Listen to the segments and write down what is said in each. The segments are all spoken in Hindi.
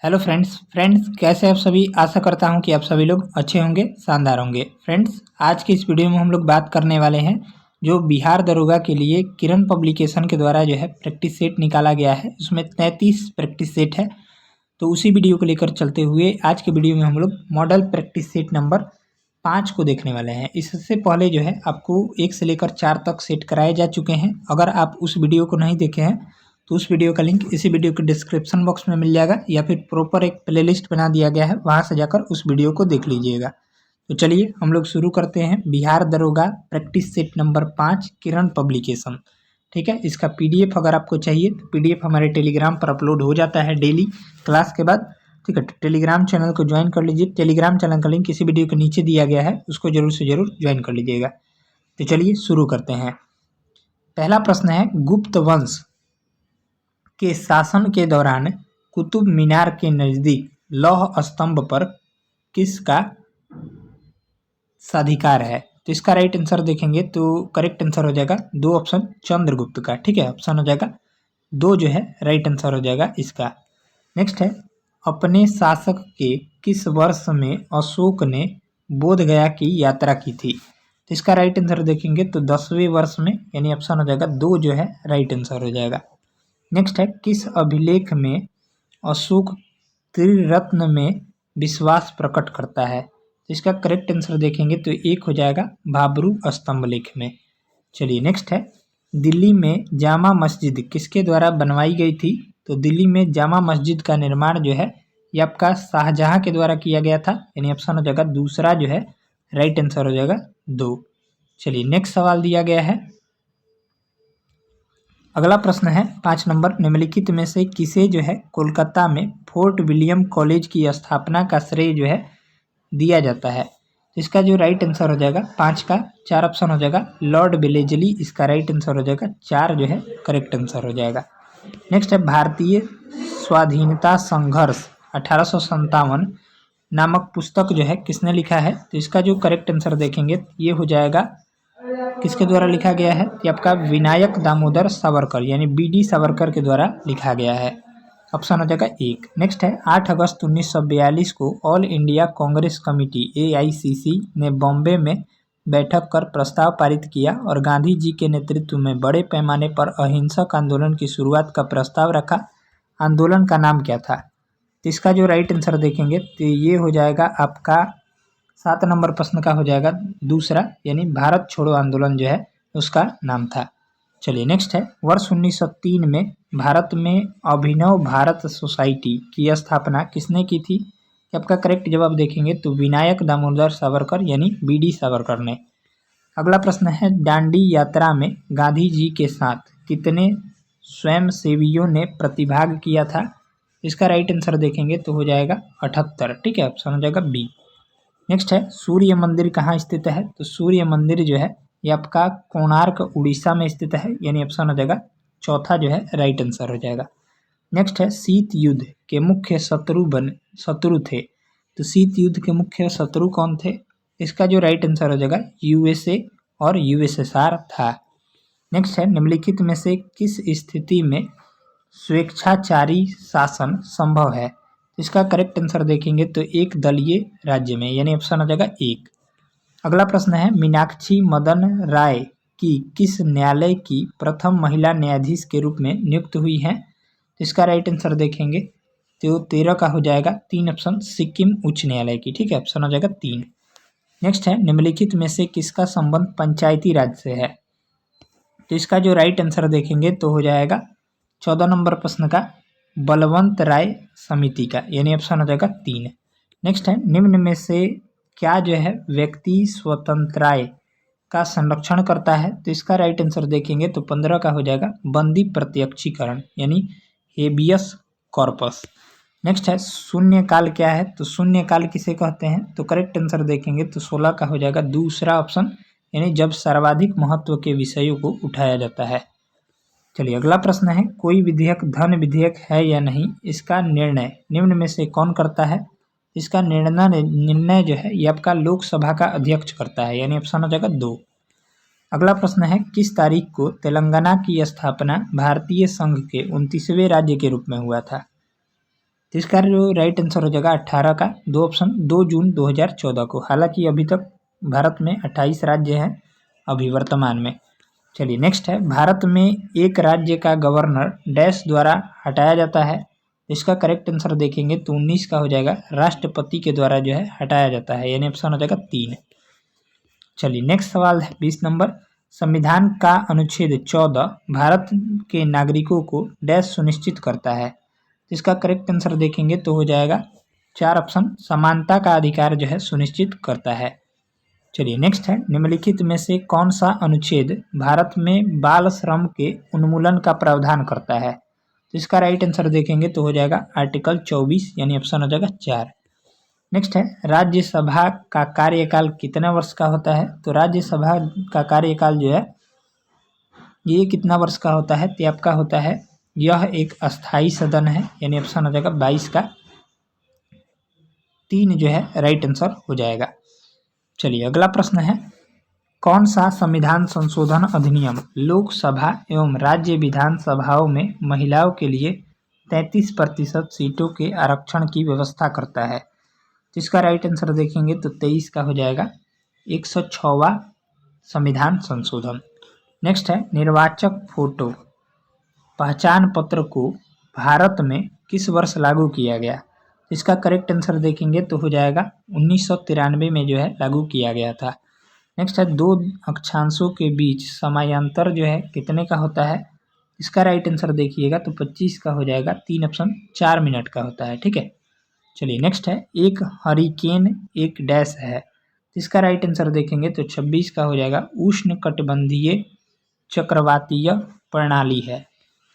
हेलो फ्रेंड्स कैसे हैं आप सभी। आशा करता हूं कि आप सभी लोग अच्छे होंगे, शानदार होंगे। फ्रेंड्स आज की इस वीडियो में हम लोग बात करने वाले हैं जो बिहार दरोगा के लिए किरण पब्लिकेशन के द्वारा जो है प्रैक्टिस सेट निकाला गया है। उसमें 33 प्रैक्टिस सेट है। तो उसी वीडियो को लेकर चलते हुए आज के वीडियो में हम लोग मॉडल प्रैक्टिस सेट नंबर 5 को देखने वाले हैं। इससे पहले जो है आपको 1 से लेकर 4 तक सेट कराए जा चुके हैं। अगर आप उस वीडियो को नहीं देखे हैं तो उस वीडियो का लिंक इसी वीडियो के डिस्क्रिप्शन बॉक्स में मिल जाएगा, या फिर प्रॉपर एक प्लेलिस्ट बना दिया गया है, वहां से जाकर उस वीडियो को देख लीजिएगा। तो चलिए हम लोग शुरू करते हैं। बिहार दरोगा प्रैक्टिस सेट नंबर 5 किरण पब्लिकेशन। ठीक है, इसका पीडीएफ अगर आपको चाहिए तो पीडीएफ हमारे टेलीग्राम पर अपलोड हो जाता है डेली क्लास के बाद। ठीक है, टेलीग्राम चैनल को ज्वाइन कर लीजिए। टेलीग्राम चैनल का लिंक इसी वीडियो के नीचे दिया गया है, उसको जरूर से जरूर ज्वाइन कर लीजिएगा। तो चलिए शुरू करते हैं। पहला प्रश्न है, गुप्त वंश के शासन के दौरान कुतुब मीनार के नजदीक लौह स्तंभ पर किसका साधिकार है? तो इसका राइट आंसर देखेंगे तो करेक्ट आंसर हो जाएगा 2 ऑप्शन चंद्रगुप्त का। ठीक है, ऑप्शन हो जाएगा 2 जो है राइट आंसर हो जाएगा इसका। नेक्स्ट है, अपने शासक के किस वर्ष में अशोक ने बोध गया की यात्रा की थी? तो इसका राइट आंसर देखेंगे तो 10वें वर्ष में, यानी ऑप्शन हो जाएगा 2 जो है राइट आंसर हो जाएगा। नेक्स्ट है, किस अभिलेख में अशोक त्रिरत्न में विश्वास प्रकट करता है? तो इसका करेक्ट आंसर देखेंगे तो 1 हो जाएगा भाब्रू स्तंभ लेख में। चलिए नेक्स्ट है, दिल्ली में जामा मस्जिद किसके द्वारा बनवाई गई थी? तो दिल्ली में जामा मस्जिद का निर्माण जो है ये आपका शाहजहां के द्वारा किया गया था, यानी ऑप्शन हो जाएगा दूसरा जो है राइट आंसर हो जाएगा 2। चलिए नेक्स्ट सवाल दिया गया है। अगला प्रश्न है 5 नंबर, निम्नलिखित में से किसे जो है कोलकाता में फोर्ट विलियम कॉलेज की स्थापना का श्रेय जो है दिया जाता है? तो इसका जो राइट आंसर हो जाएगा 5 का 4 ऑप्शन हो जाएगा लॉर्ड वेलेजली, इसका राइट आंसर हो जाएगा 4 जो है करेक्ट आंसर हो जाएगा। नेक्स्ट है, भारतीय स्वाधीनता संघर्ष 1857 नामक पुस्तक जो है किसने लिखा है? तो इसका जो करेक्ट आंसर देखेंगे ये हो जाएगा किसके द्वारा लिखा गया है? ये आपका विनायक दामोदर सावरकर, यानी बीडी सावरकर के द्वारा लिखा गया है। ऑप्शन हो जाएगा 1। नेक्स्ट है, 8 अगस्त 1942 को all India Congress committee AICC ने बॉम्बे में बैठक कर प्रस्ताव पारित किया और गांधी जी के नेतृत्व में बड़े पैमाने पर अहिंसक आंदोलन की शुरुआत का प्रस्ताव रखा। आंदोलन का नाम क्या था? तो इसका जो राइट आंसर देखेंगे तो ये हो जाएगा आपका 7 नंबर प्रश्न का हो जाएगा दूसरा, यानी भारत छोड़ो आंदोलन जो है उसका नाम था। चलिए नेक्स्ट है, वर्ष 1903 में भारत में अभिनव भारत सोसाइटी की स्थापना किसने की थी? आपका करेक्ट जवाब देखेंगे तो विनायक दामोदर सावरकर, यानी बीडी सावरकर ने। अगला प्रश्न है, दांडी यात्रा में गांधी जी के साथ कितने स्वयंसेवियों ने प्रतिभाग किया था? इसका राइट आंसर देखेंगे तो हो जाएगा 78। ठीक है, ऑप्शन हो जाएगा बी। नेक्स्ट है, सूर्य मंदिर कहाँ स्थित है? तो सूर्य मंदिर जो है ये आपका कोणार्क उड़ीसा में स्थित है, यानी ऑप्शन हो जाएगा चौथा जो है राइट आंसर हो जाएगा। नेक्स्ट है, शीत युद्ध के मुख्य शत्रु थे। तो शीत युद्ध के मुख्य शत्रु कौन थे? इसका जो राइट आंसर हो जाएगा USA और USSR था। नेक्स्ट है, निम्नलिखित में से किस स्थिति में स्वेच्छाचारी शासन संभव है? इसका करेक्ट आंसर देखेंगे तो एक दलीय राज्य में, यानी ऑप्शन हो जाएगा 1। अगला प्रश्न है, मीनाक्षी मदन राय की किस न्यायालय की प्रथम महिला न्यायाधीश के रूप में नियुक्त हुई है? इसका राइट आंसर देखेंगे तो 13 का हो जाएगा 3 ऑप्शन सिक्किम उच्च न्यायालय की। ठीक है, ऑप्शन हो जाएगा 3। नेक्स्ट है, निम्नलिखित में से किसका संबंध पंचायती राज से है? तो इसका जो राइट आंसर देखेंगे तो हो जाएगा 14 नंबर प्रश्न का बलवंत राय समिति का, यानी ऑप्शन हो जाएगा 3। नेक्स्ट है, निम्न में से क्या जो है व्यक्ति स्वतंत्राय का संरक्षण करता है? तो इसका राइट आंसर देखेंगे तो 15 का हो जाएगा बंदी प्रत्यक्षीकरण, यानी हेबियस कॉर्पस। नेक्स्ट है, शून्यकाल क्या है? तो शून्यकाल किसे कहते हैं? तो करेक्ट आंसर देखेंगे तो 16 का हो जाएगा दूसरा ऑप्शन, यानी जब सर्वाधिक महत्व के विषयों को उठाया जाता है। चलिए अगला प्रश्न है, कोई विधेयक धन विधेयक है या नहीं, इसका निर्णय निम्न में से कौन करता है? इसका निर्णय जो है ये आपका लोकसभा का अध्यक्ष करता है, यानी ऑप्शन हो जाएगा 2। अगला प्रश्न है, किस तारीख को तेलंगाना की स्थापना भारतीय संघ के 29वें राज्य के रूप में हुआ था? तो इसका जो राइट आंसर हो जाएगा 18 का 2 ऑप्शन 2 जून 2014 को। हालांकि अभी तक भारत में 28 राज्य हैं अभी वर्तमान में। चलिए नेक्स्ट है, भारत में एक राज्य का गवर्नर डैश द्वारा हटाया जाता है। इसका करेक्ट आंसर देखेंगे तो 19 का हो जाएगा राष्ट्रपति के द्वारा जो है हटाया जाता है, यानी ऑप्शन हो जाएगा 3। चलिए नेक्स्ट सवाल है 20 नंबर, संविधान का अनुच्छेद 14 भारत के नागरिकों को डैश सुनिश्चित करता है। इसका करेक्ट आंसर देखेंगे तो हो जाएगा 4 ऑप्शन, समानता का अधिकार जो है सुनिश्चित करता है। चलिए नेक्स्ट है, निम्नलिखित में से कौन सा अनुच्छेद भारत में बाल श्रम के उन्मूलन का प्रावधान करता है। तो इसका राइट आंसर देखेंगे तो हो जाएगा आर्टिकल 24, यानी ऑप्शन हो जाएगा 4। नेक्स्ट है, राज्यसभा का कार्यकाल कितना वर्ष का होता है। तो राज्यसभा का कार्यकाल जो है ये कितना वर्ष का होता है, तो आपका होता है यह एक अस्थाई सदन है, यानी ऑप्शन हो जाएगा 22 का 3 जो है राइट आंसर हो जाएगा। चलिए अगला प्रश्न है, कौन सा संविधान संशोधन अधिनियम लोकसभा एवं राज्य विधानसभाओं में महिलाओं के लिए 33% सीटों के आरक्षण की व्यवस्था करता है। जिसका राइट आंसर देखेंगे तो 23 का हो जाएगा 106वां संविधान संशोधन। नेक्स्ट है, निर्वाचक फोटो पहचान पत्र को भारत में किस वर्ष लागू किया गया। इसका करेक्ट आंसर देखेंगे तो हो जाएगा 1993 में जो है लागू किया गया था। नेक्स्ट है, 2 अक्षांशों के बीच समायांतर जो है कितने का होता है। इसका राइट आंसर देखिएगा तो 25 का हो जाएगा 3 ऑप्शन 4 मिनट का होता है। ठीक है, चलिए नेक्स्ट है, एक हरिकेन एक डैश है। इसका राइट आंसर देखेंगे तो 26 का हो जाएगा उष्ण कटिबंधीय चक्रवातीय प्रणाली है।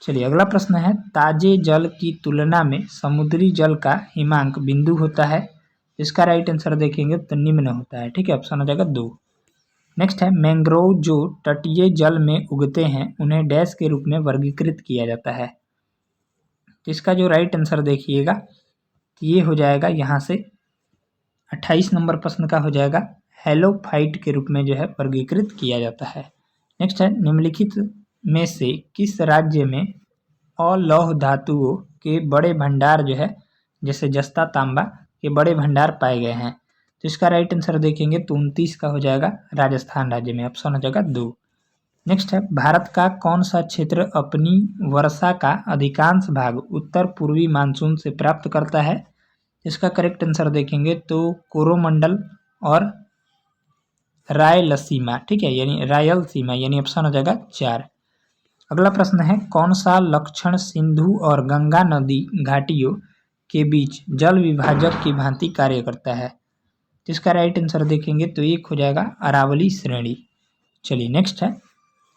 चलिए अगला प्रश्न है, ताजे जल की तुलना में समुद्री जल का हिमांक बिंदु होता है। इसका राइट आंसर देखेंगे तो निम्न होता है। ठीक है, ऑप्शन हो जाएगा 2। नेक्स्ट है, मैंग्रोव जो तटीय जल में उगते हैं उन्हें डैश के रूप में वर्गीकृत किया जाता है। इसका जो राइट आंसर देखिएगा ये हो जाएगा यहाँ से 28 नंबर प्रश्न का हो जाएगा हेलोफाइट के रूप में जो है वर्गीकृत किया जाता है। नेक्स्ट है, निम्नलिखित में से किस राज्य में अलौह धातुओं के बड़े भंडार जो है जैसे जस्ता तांबा के बड़े भंडार पाए गए हैं। तो इसका राइट आंसर देखेंगे तो 29 का हो जाएगा राजस्थान राज्य में, ऑप्शन हो जाएगा 2। नेक्स्ट है, भारत का कौन सा क्षेत्र अपनी वर्षा का अधिकांश भाग उत्तर पूर्वी मानसून से प्राप्त करता है। इसका करेक्ट आंसर देखेंगे तो कोरोमंडल और रायलसीमा। ठीक है, यानी रायलसीमा, यानी ऑप्शन हो जाएगा 4। अगला प्रश्न है, कौन सा लक्षण सिंधु और गंगा नदी घाटियों के बीच जल विभाजक की भांति कार्य करता है। जिसका राइट आंसर देखेंगे तो एक हो जाएगा अरावली श्रेणी। चलिए नेक्स्ट है,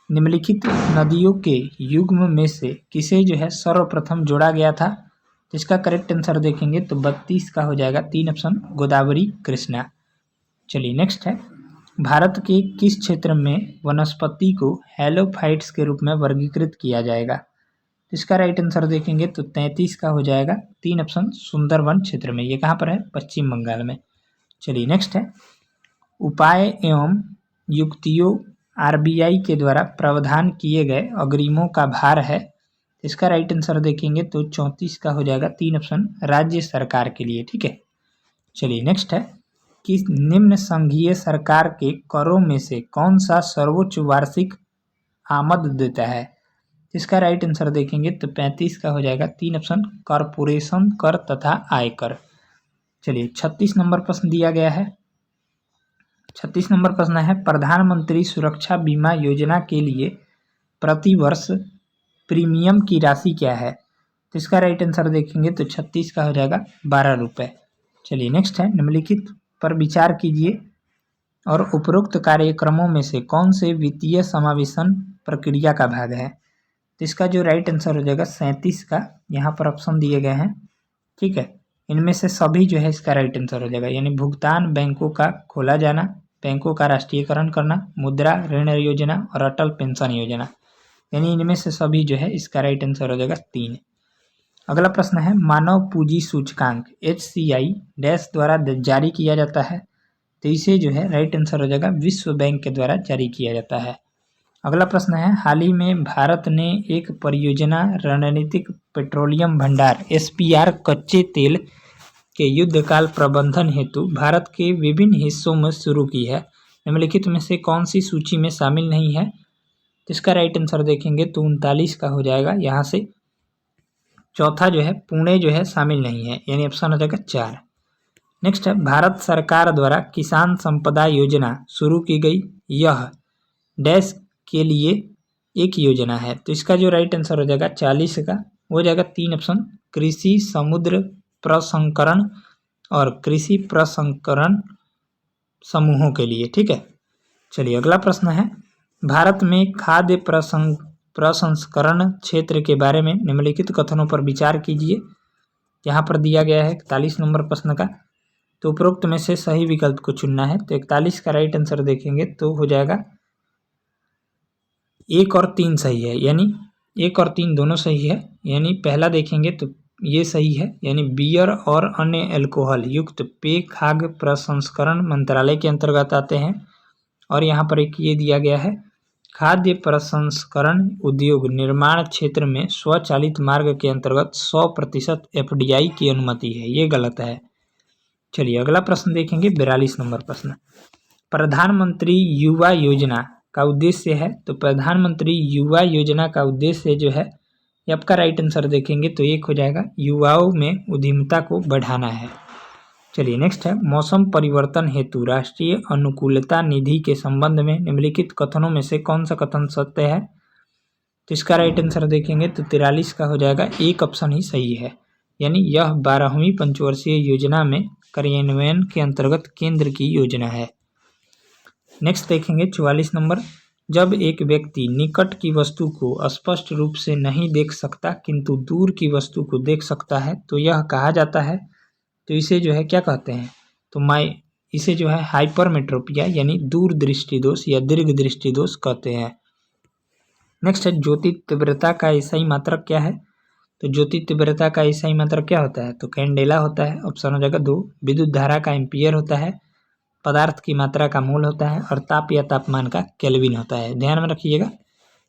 निम्नलिखित नदियों के युग्म में से किसे जो है सर्वप्रथम जोड़ा गया था। जिसका करेक्ट आंसर देखेंगे तो 32 का हो जाएगा 3 ऑप्शन गोदावरी कृष्णा। चलिए नेक्स्ट है, भारत के किस क्षेत्र में वनस्पति को हेलोफाइट्स के रूप में वर्गीकृत किया जाएगा। इसका राइट आंसर देखेंगे तो 33 का हो जाएगा 3 ऑप्शन सुंदरवन क्षेत्र में। ये कहाँ पर है, पश्चिम बंगाल में। चलिए नेक्स्ट है, उपाय एवं युक्तियों आरबीआई के द्वारा प्रावधान किए गए अग्रिमों का भार है। इसका राइट आंसर देखेंगे तो 34 का हो जाएगा 3 ऑप्शन राज्य सरकार के लिए। ठीक है, चलिए नेक्स्ट है, कि निम्न संघीय सरकार के करों में से कौन सा सर्वोच्च वार्षिक आमद देता है। इसका राइट आंसर देखेंगे तो 35 का हो जाएगा 3 ऑप्शन कॉरपोरेशन कर तथा आयकर। चलिए 36 नंबर प्रश्न दिया गया है। 36 नंबर प्रश्न है, प्रधानमंत्री सुरक्षा बीमा योजना के लिए प्रति वर्ष प्रीमियम की राशि क्या है। तो इसका राइट आंसर देखेंगे तो 36 का हो जाएगा 12 रुपये। चलिए नेक्स्ट है, निम्नलिखित पर विचार कीजिए और उपरोक्त कार्यक्रमों में से कौन से वित्तीय समावेशन प्रक्रिया का भाग है। तो इसका जो राइट आंसर हो जाएगा 37 का, यहाँ पर ऑप्शन दिए गए हैं। ठीक है, इनमें से सभी जो है इसका राइट आंसर हो जाएगा, यानी भुगतान बैंकों का खोला जाना, बैंकों का राष्ट्रीयकरण करना, मुद्रा ऋण योजना और अटल पेंशन योजना, यानी इनमें से सभी जो है इसका राइट आंसर हो जाएगा 3। अगला प्रश्न है, मानव पूंजी सूचकांक HCI डैश द्वारा जारी किया जाता है। तो इसे जो है राइट आंसर हो जाएगा विश्व बैंक के द्वारा जारी किया जाता है। अगला प्रश्न है, हाल ही में भारत ने एक परियोजना रणनीतिक पेट्रोलियम भंडार SPR कच्चे तेल के युद्धकाल प्रबंधन हेतु भारत के विभिन्न हिस्सों में शुरू की है। निम्नलिखित में से कौन सी सूची में शामिल नहीं है? इसका राइट आंसर देखेंगे तो 39 का हो जाएगा। यहाँ से चौथा जो है पुणे जो है शामिल नहीं है, यानी ऑप्शन हो जाएगा 4। नेक्स्ट है, भारत सरकार द्वारा किसान संपदा योजना शुरू की गई, यह डैश के लिए एक योजना है। तो इसका जो राइट आंसर हो जाएगा 40 का हो जाएगा 3 ऑप्शन, कृषि समुद्र प्रसंस्करण और कृषि प्रसंस्करण समूहों के लिए। ठीक है, चलिए अगला प्रश्न है, भारत में खाद्य प्रसंस्करण क्षेत्र के बारे में निम्नलिखित कथनों पर विचार कीजिए। यहाँ पर दिया गया है 41 नंबर प्रश्न का, तो उपरोक्त में से सही विकल्प को चुनना है। तो 41 का राइट आंसर देखेंगे तो हो जाएगा 1 और 3 सही है, यानी 1 और 3 दोनों सही है। यानी पहला देखेंगे तो ये सही है, यानी बियर और अन्य अल्कोहल युक्त पेय खाद्य प्रसंस्करण मंत्रालय के अंतर्गत आते हैं। और यहाँ पर एक ये दिया गया है, खाद्य प्रसंस्करण उद्योग निर्माण क्षेत्र में स्वचालित मार्ग के अंतर्गत 100% FDI की अनुमति है, ये गलत है। चलिए अगला प्रश्न देखेंगे, 42 नंबर प्रश्न, प्रधानमंत्री युवा योजना का उद्देश्य है। तो प्रधानमंत्री युवा योजना का उद्देश्य जो है, ये आपका राइट आंसर देखेंगे तो एक हो जाएगा, युवाओं में उद्यमिता को बढ़ाना है। चलिए नेक्स्ट है, मौसम परिवर्तन हेतु राष्ट्रीय अनुकूलता निधि के संबंध में निम्नलिखित कथनों में से कौन सा कथन सत्य है? तो इसका राइट आंसर देखेंगे तो 43 का हो जाएगा, एक ऑप्शन ही सही है, यानी यह 12वीं पंचवर्षीय योजना में कार्यान्वयन के अंतर्गत केंद्र की योजना है। नेक्स्ट देखेंगे 44 नंबर, जब एक व्यक्ति निकट की वस्तु को स्पष्ट रूप से नहीं देख सकता किंतु दूर की वस्तु को देख सकता है तो यह कहा जाता है। तो इसे जो है क्या कहते हैं? तो इसे जो है हाइपरमेट्रोपिया यानी दूर दृष्टि दोष या दीर्घ दृष्टि दोष कहते हैं। नेक्स्ट है, ज्योति तीव्रता का ईसाई मात्रक क्या है? तो ज्योति तीव्रता का ईसाई मात्रक क्या होता है? तो कैंडेला होता है, ऑप्शन हो जाएगा 2। विद्युत धारा का एम्पियर होता है, पदार्थ की मात्रा का मोल होता है और ताप या तापमान का केल्विन होता है, ध्यान में रखिएगा।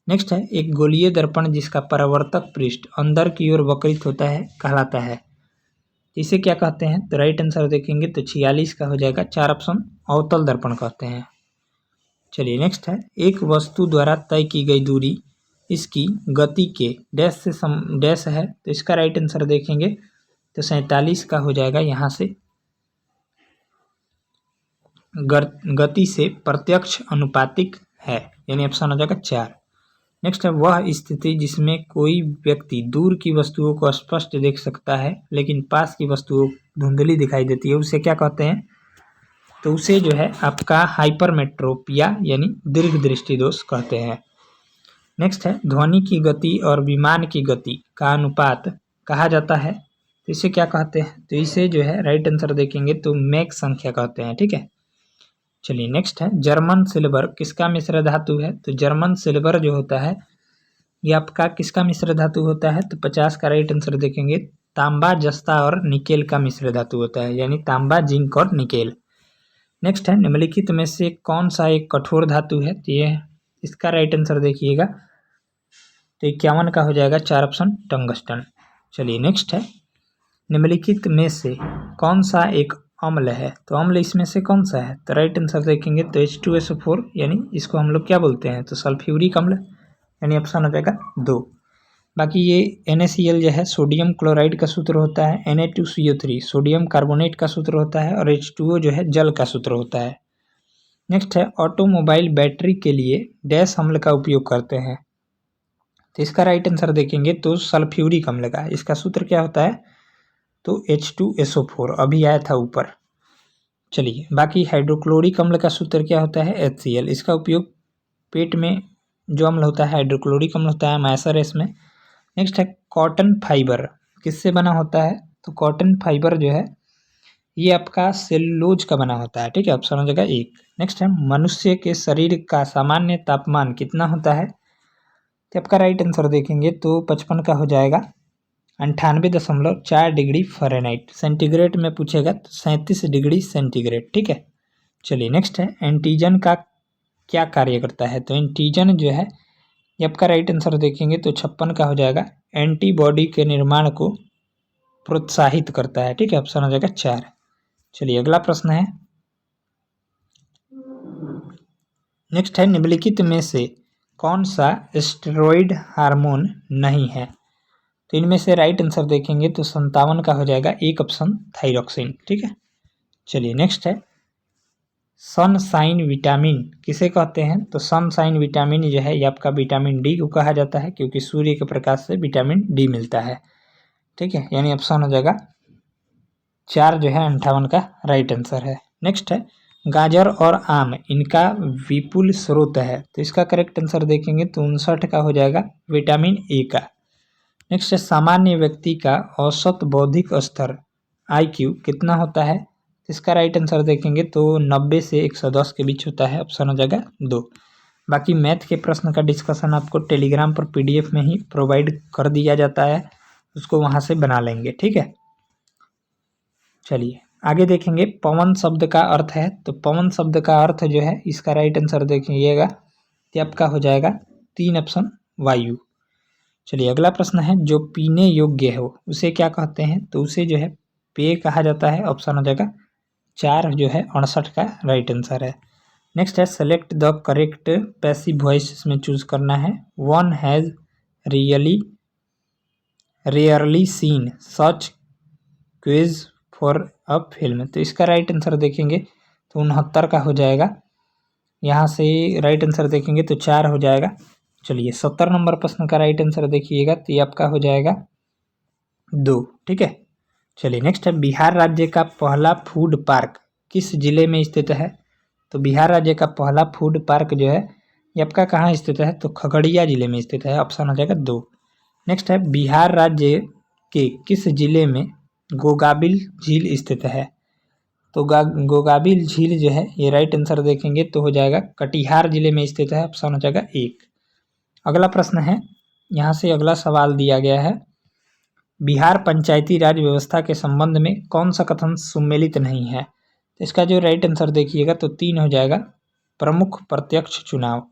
नेक्स्ट है, एक गोलीय दर्पण जिसका परावर्तक पृष्ठ अंदर की ओर वक्रित होता है कहलाता है, इसे क्या कहते हैं? तो राइट आंसर देखेंगे तो 46 का हो जाएगा, 4 ऑप्शन, अवतल दर्पण कहते हैं। चलिए नेक्स्ट है, एक वस्तु द्वारा तय की गई दूरी इसकी गति के डैश से डैश है। तो इसका राइट आंसर देखेंगे तो 47 का हो जाएगा, यहाँ से गति से प्रत्यक्ष अनुपातिक है, यानी ऑप्शन हो जाएगा 4। नेक्स्ट है, वह स्थिति जिसमें कोई व्यक्ति दूर की वस्तुओं को स्पष्ट देख सकता है लेकिन पास की वस्तुओं धुंधली दिखाई देती है, उसे क्या कहते हैं? तो उसे जो है आपका हाइपरमेट्रोपिया यानी दीर्घ दृष्टि दोष कहते हैं। नेक्स्ट है, ध्वनि की गति और विमान की गति का अनुपात कहा जाता है, तो इसे क्या कहते हैं? तो इसे जो है राइट आंसर देखेंगे तो मैक संख्या कहते हैं। ठीक है, चलिए नेक्स्ट है, जर्मन सिल्वर किसका मिश्र धातु है? तो जर्मन सिल्वर जो होता है ये आपका किसका मिश्र धातु होता है? तो 50 का राइट आंसर देखेंगे, तांबा जस्ता और निकेल का मिश्र धातु होता है, यानी तांबा जिंक और निकेल। नेक्स्ट है, निम्नलिखित में से कौन सा एक कठोर धातु है? तो ये इसका राइट आंसर देखिएगा तो 51 का हो जाएगा, 4 ऑप्शन, टंगस्टन। चलिए नेक्स्ट है, निम्नलिखित में से कौन सा एक अम्ल है? तो अम्ल इसमें से कौन सा है? तो राइट आंसर देखेंगे तो H2SO4, यानी इसको हम लोग क्या बोलते हैं? तो सल्फ्यूरिक अम्ल, यानी ऑप्शन हो जाएगा 2। बाकी ये NaCl जो है सोडियम क्लोराइड का सूत्र होता है, Na2CO3 सोडियम कार्बोनेट का सूत्र होता है और H2O जो है जल का सूत्र होता है। नेक्स्ट है, ऑटोमोबाइल बैटरी के लिए डैश अम्ल का उपयोग करते हैं, तो इसका राइट आंसर देखेंगे तो सल्फ्यूरिक अम्ल का। इसका सूत्र क्या होता है? तो H2SO4 अभी आया था ऊपर। चलिए बाकी हाइड्रोक्लोरिक अम्ल का सूत्र क्या होता है? HCl। इसका उपयोग पेट में जो अम्ल होता है हाइड्रोक्लोरिक अम्ल होता है, मैसर है इसमें। नेक्स्ट है, कॉटन फाइबर किससे बना होता है? तो कॉटन फाइबर जो है ये आपका सेलुलोज का बना होता है। ठीक है, ऑप्शन हो जाएगा 1। नेक्स्ट है, मनुष्य के शरीर का सामान्य तापमान कितना होता है? तो आपका राइट आंसर देखेंगे तो 55 का हो जाएगा, 98.4 डिग्री फ़ारेनहाइट। सेंटीग्रेड में पूछेगा तो 37 डिग्री सेंटीग्रेड। ठीक है, चलिए नेक्स्ट है, एंटीजन का क्या कार्य करता है? तो एंटीजन जो है, ये आपका राइट आंसर देखेंगे तो 56 का हो जाएगा, एंटीबॉडी के निर्माण को प्रोत्साहित करता है। ठीक है, ऑप्शन हो जाएगा 4। चलिए अगला प्रश्न है, नेक्स्ट है, निम्नलिखित में से कौन सा स्टेरॉइड हार्मोन नहीं है? तो इनमें से राइट आंसर देखेंगे तो 57 का हो जाएगा, एक ऑप्शन थायरॉक्सिन। ठीक है, चलिए नेक्स्ट है, सनसाइन विटामिन किसे कहते हैं? तो सनसाइन विटामिन जो है ये आपका विटामिन डी को कहा जाता है, क्योंकि सूर्य के प्रकाश से विटामिन डी मिलता है। ठीक है, यानी ऑप्शन हो जाएगा 4 जो है 58 का राइट आंसर है। नेक्स्ट है, गाजर और आम इनका विपुल स्रोत है, तो इसका करेक्ट आंसर देखेंगे तो 59 का हो जाएगा, विटामिन ए का। नेक्स्ट है, सामान्य व्यक्ति का औसत बौद्धिक स्तर IQ कितना होता है? इसका राइट आंसर देखेंगे तो 90 से 110 के बीच होता है, ऑप्शन हो जाएगा 2। बाकी मैथ के प्रश्न का डिस्कशन आपको टेलीग्राम पर PDF में ही प्रोवाइड कर दिया जाता है, उसको वहाँ से बना लेंगे। ठीक है, चलिए आगे देखेंगे, पवन शब्द का अर्थ है, तो पवन शब्द का अर्थ जो है इसका राइट आंसर देखिएगा तो आपका हो जाएगा 3 ऑप्शन वायु। चलिए अगला प्रश्न है, जो पीने योग्य हो उसे क्या कहते हैं? तो उसे जो है पेय कहा जाता है, ऑप्शन हो जाएगा 4 जो है 68 का राइट आंसर है। नेक्स्ट है, select the correct passive voice, इसमें चूज करना है, one has rarely scene such quiz for a film, तो इसका राइट आंसर देखेंगे तो 69 का हो जाएगा, यहाँ से राइट आंसर देखेंगे तो 4 हो जाएगा। चलिए 70 नंबर प्रश्न का राइट आंसर देखिएगा तो ये आपका हो जाएगा 2। ठीक है, चलिए नेक्स्ट है, बिहार राज्य का पहला फूड पार्क किस जिले में स्थित है? तो बिहार राज्य का पहला फूड पार्क जो है ये आपका कहाँ स्थित है? तो खगड़िया जिले में स्थित है, ऑप्शन हो जाएगा 2। नेक्स्ट है, बिहार राज्य के किस जिले में गोगाबिल झील स्थित है? तो गोगाबिल झील जो है ये राइट आंसर देखेंगे तो हो जाएगा कटिहार जिले में स्थित है, ऑप्शन हो जाएगा 1। अगला प्रश्न है, यहाँ से अगला सवाल दिया गया है, बिहार पंचायती राज व्यवस्था के संबंध में कौन सा कथन सुमेलित नहीं है? तो इसका जो राइट आंसर देखिएगा तो 3 हो जाएगा, प्रमुख प्रत्यक्ष चुनाव।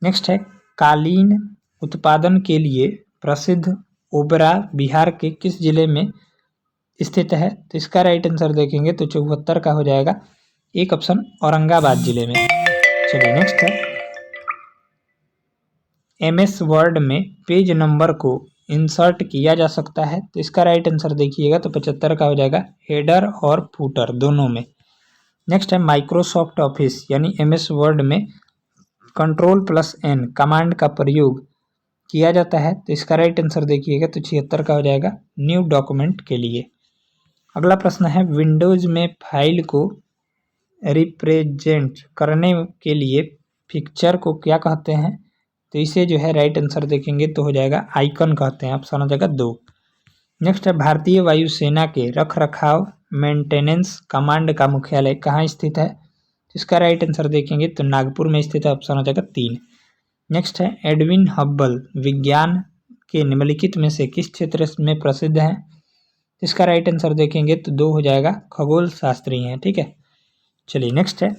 नेक्स्ट है, कालीन उत्पादन के लिए प्रसिद्ध ओबरा बिहार के किस जिले में स्थित है? तो इसका राइट आंसर देखेंगे तो 74 का हो जाएगा, एक ऑप्शन औरंगाबाद जिले में। चलिए नेक्स्ट है, MS वर्ड में पेज नंबर को इंसर्ट किया जा सकता है, तो इसका राइट आंसर देखिएगा तो 75 का हो जाएगा, हेडर और फूटर दोनों में। नेक्स्ट है, माइक्रोसॉफ्ट ऑफिस यानी MS वर्ड में Ctrl+N कमांड का प्रयोग किया जाता है, तो इसका राइट आंसर देखिएगा तो 76 का हो जाएगा, न्यू डॉक्यूमेंट के लिए। अगला प्रश्न है, विंडोज में फाइल को रिप्रेजेंट करने के लिए पिक्चर को क्या कहते हैं? तो इसे जो है राइट आंसर देखेंगे तो हो जाएगा आइकन कहते हैं, ऑप्शन हो जाएगा 2। नेक्स्ट है, भारतीय वायुसेना के रख रखाव मेंटेनेंस कमांड का मुख्यालय कहाँ स्थित है? इसका राइट आंसर देखेंगे तो नागपुर में स्थित है, ऑप्शन हो जाएगा 3। नेक्स्ट है, एडविन हब्बल विज्ञान के निम्नलिखित में से किस क्षेत्र में प्रसिद्ध है? इसका राइट आंसर देखेंगे तो 2 हो जाएगा, खगोल शास्त्री हैं। ठीक है, चलिए नेक्स्ट है,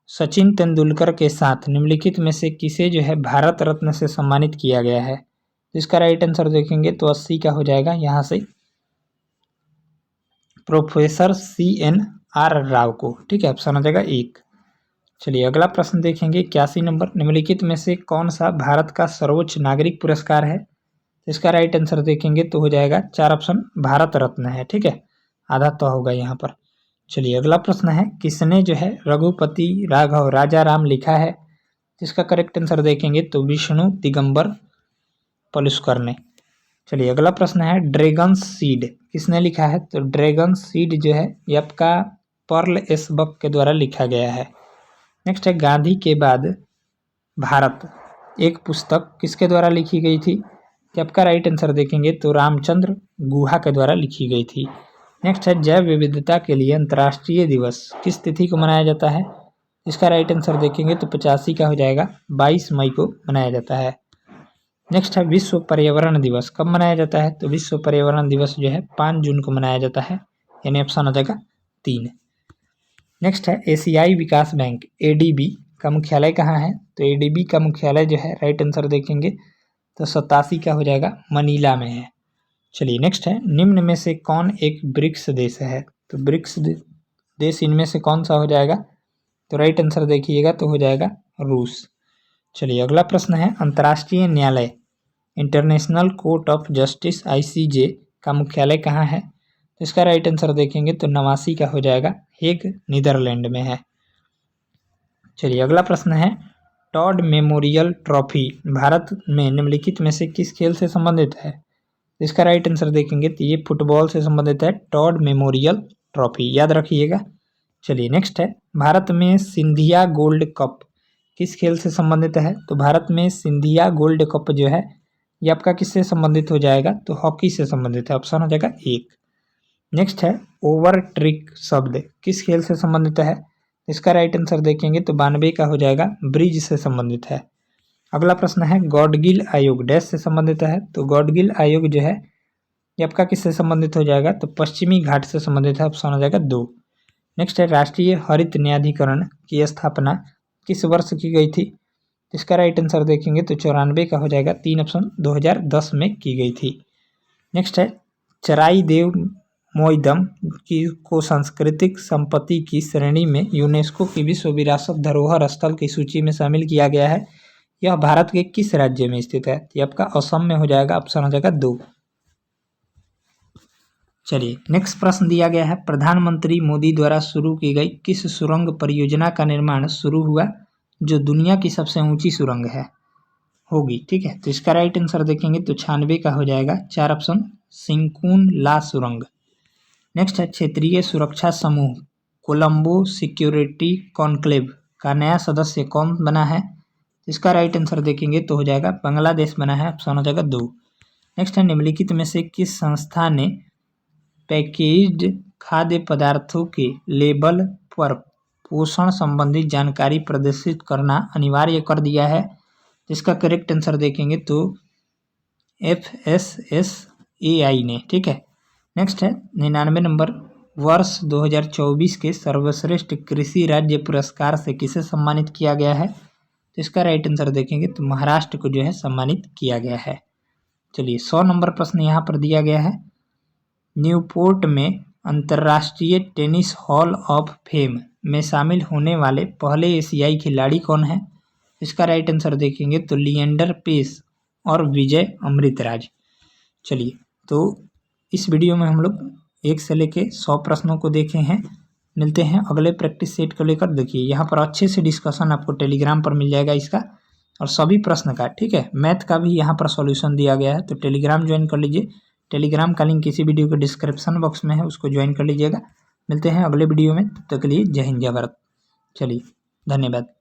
सचिन तेंदुलकर के साथ निम्नलिखित में से किसे जो है भारत रत्न से सम्मानित किया गया है? इसका राइट आंसर देखेंगे तो 80 का हो जाएगा, यहाँ से प्रोफेसर CNR राव को। ठीक है, ऑप्शन हो जाएगा 1। चलिए अगला प्रश्न देखेंगे, 81 नंबर, निम्नलिखित में से कौन सा भारत का सर्वोच्च नागरिक पुरस्कार है? इसका राइट आंसर देखेंगे तो हो जाएगा 4 ऑप्शन भारत रत्न है। ठीक है, आधा तो होगा यहाँ पर। चलिए अगला प्रश्न है, किसने जो है रघुपति राघव राजा राम लिखा है? इसका करेक्ट आंसर देखेंगे तो विष्णु दिगंबर पलुस्कर ने। चलिए अगला प्रश्न है, ड्रैगन सीड किसने लिखा है? तो ड्रैगन सीड जो है ये आपका पर्ल एस बक के द्वारा लिखा गया है। नेक्स्ट है, गांधी के बाद भारत एक पुस्तक किसके द्वारा लिखी गई थी? कि आपका राइट आंसर देखेंगे तो रामचंद्र गुहा के द्वारा लिखी गई थी। नेक्स्ट है, जैव विविधता के लिए अंतर्राष्ट्रीय दिवस किस तिथि को मनाया जाता है? इसका राइट आंसर देखेंगे तो 85 का हो जाएगा, 22 मई को मनाया जाता है। नेक्स्ट है, विश्व पर्यावरण दिवस कब मनाया जाता है? तो विश्व पर्यावरण दिवस जो है 5 जून को मनाया जाता है, यानी ऑप्शन हो जाएगा 3। नेक्स्ट है, एशियाई विकास बैंक ADB का मुख्यालय कहाँ है? तो एडीबी का मुख्यालय जो है राइट आंसर देखेंगे तो 87 का हो जाएगा, मनीला में है। चलिए नेक्स्ट है, निम्न में से कौन एक ब्रिक्स देश है? तो ब्रिक्स देश इनमें से कौन सा हो जाएगा? तो राइट आंसर देखिएगा तो हो जाएगा रूस। चलिए अगला प्रश्न है, अंतर्राष्ट्रीय न्यायालय international court of justice ICJ का मुख्यालय कहाँ है? तो इसका राइट आंसर देखेंगे तो 89 का हो जाएगा, हेग नीदरलैंड में है। चलिए अगला प्रश्न है, टॉड मेमोरियल ट्रॉफी भारत में निम्नलिखित में से किस खेल से संबंधित है? इसका राइट आंसर देखेंगे तो ये फुटबॉल से संबंधित है, टॉड मेमोरियल ट्रॉफी, याद रखिएगा। चलिए नेक्स्ट है, भारत में सिंधिया गोल्ड कप किस खेल से संबंधित है? तो भारत में सिंधिया गोल्ड कप जो है ये आपका किससे संबंधित हो जाएगा? तो हॉकी से संबंधित है, ऑप्शन हो जाएगा 1। नेक्स्ट है, ओवर ट्रिक शब्द किस खेल से संबंधित है? इसका राइट आंसर देखेंगे तो 92 का हो जाएगा, ब्रिज से संबंधित है। अगला प्रश्न है, गॉडगिल आयोग डैश से संबंधित है? तो गॉडगिल आयोग जो है ये आपका किससे संबंधित हो जाएगा? तो पश्चिमी घाट से संबंधित है, ऑप्शन हो जाएगा 2। नेक्स्ट है, राष्ट्रीय हरित न्यायाधिकरण की स्थापना किस वर्ष की गई थी? इसका राइट आंसर देखेंगे तो 94 का हो जाएगा, 3 ऑप्शन 2010 में की गई थी। नेक्स्ट है, चराई देव मोइदम को सांस्कृतिक संपत्ति की श्रेणी में यूनेस्को की विश्व विरासत धरोहर स्थल की सूची में शामिल किया गया है। यह भारत के किस राज्य में स्थित है? ये आपका असम में हो जाएगा, ऑप्शन हो जाएगा 2। चलिए नेक्स्ट प्रश्न दिया गया है, प्रधानमंत्री मोदी द्वारा शुरू की गई किस सुरंग परियोजना का निर्माण शुरू हुआ जो दुनिया की सबसे ऊंची सुरंग है होगी? ठीक है, तो इसका राइट आंसर देखेंगे तो 96 का हो जाएगा, 4 ऑप्शन सिंकुन ला सुरंग। नेक्स्ट है, क्षेत्रीय सुरक्षा समूह कोलंबो सिक्योरिटी कॉन्क्लेव का नया सदस्य कौन बना है? इसका राइट आंसर देखेंगे तो हो जाएगा बांग्लादेश बना है, ऑप्शन हो जाएगा 2। नेक्स्ट है, निम्नलिखित में से किस संस्था ने पैकेज्ड खाद्य पदार्थों के लेबल पर पोषण संबंधी जानकारी प्रदर्शित करना अनिवार्य कर दिया है? इसका करेक्ट आंसर देखेंगे तो FSSAI ने। ठीक है, नेक्स्ट है, 99 नंबर, वर्ष 2024 के सर्वश्रेष्ठ कृषि राज्य पुरस्कार से किसे सम्मानित किया गया है? तो इसका राइट आंसर देखेंगे तो महाराष्ट्र को जो है सम्मानित किया गया है। चलिए 100 नंबर प्रश्न यहाँ पर दिया गया है, न्यूपोर्ट में अंतर्राष्ट्रीय टेनिस हॉल ऑफ फेम में शामिल होने वाले पहले एशियाई खिलाड़ी कौन है? इसका राइट आंसर देखेंगे तो लिएंडर पेस और विजय अमृतराज। चलिए तो इस वीडियो में हम लोग 1 से लेके 100 प्रश्नों को देखे हैं। मिलते हैं अगले प्रैक्टिस सेट को लेकर। देखिए यहाँ पर अच्छे से डिस्कशन आपको टेलीग्राम पर मिल जाएगा इसका, और सभी प्रश्न का, ठीक है, मैथ का भी यहाँ पर सॉल्यूशन दिया गया है, तो टेलीग्राम ज्वाइन कर लीजिए। टेलीग्राम का लिंक किसी वीडियो के डिस्क्रिप्शन बॉक्स में है, उसको ज्वाइन कर लीजिएगा। मिलते हैं अगले वीडियो में, तब तक के लिए जय हिंद जय भारत। चलिए धन्यवाद।